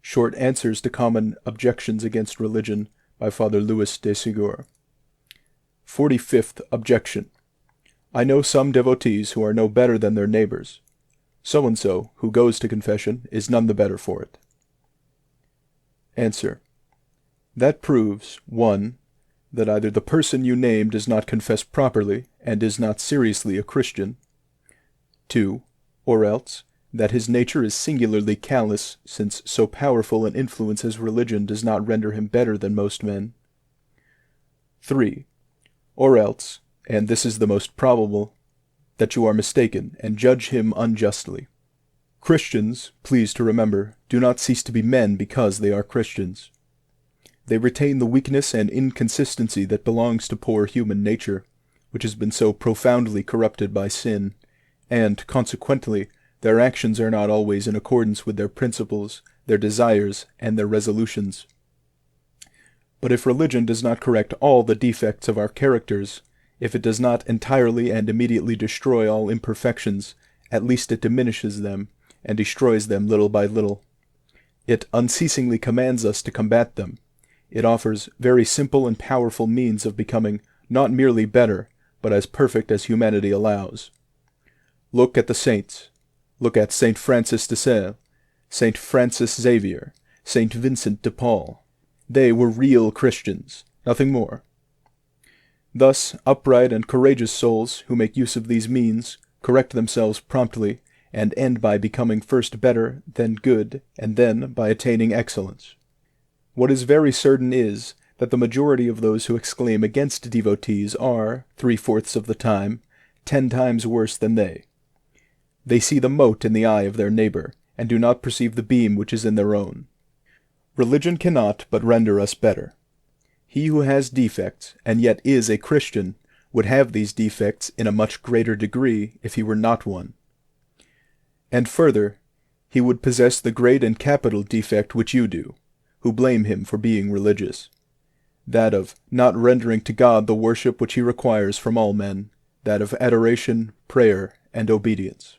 Short Answers to Common Objections Against Religion by Father Louis de Segur. 45th Objection. I know some devotees who are no better than their neighbors. So-and-so, who goes to confession, is none the better for it. Answer. That proves, 1. That either the person you name does not confess properly and is not seriously a Christian. 2. Or else, that his nature is singularly callous, since so powerful an influence as religion does not render him better than most men. 3. Or else, and this is the most probable, that you are mistaken and judge him unjustly. Christians, please to remember, do not cease to be men because they are Christians. They retain the weakness and inconsistency that belongs to poor human nature, which has been so profoundly corrupted by sin, and, consequently, their actions are not always in accordance with their principles, their desires, and their resolutions. But if religion does not correct all the defects of our characters, if it does not entirely and immediately destroy all imperfections, at least it diminishes them, and destroys them little by little. It unceasingly commands us to combat them. It offers very simple and powerful means of becoming not merely better, but as perfect as humanity allows. Look at the saints. Look at Saint Francis de Sales, Saint Francis Xavier, Saint Vincent de Paul. They were real Christians, nothing more. Thus, upright and courageous souls who make use of these means correct themselves promptly, and end by becoming first better, then good, and then by attaining excellence. What is very certain is that the majority of those who exclaim against devotees are, 3/4 of the time, 10 times worse than they. They see the mote in the eye of their neighbor, and do not perceive the beam which is in their own. Religion cannot but render us better. He who has defects, and yet is a Christian, would have these defects in a much greater degree if he were not one. And further, he would possess the great and capital defect which you do, who blame him for being religious, that of not rendering to God the worship which he requires from all men, that of adoration, prayer, and obedience.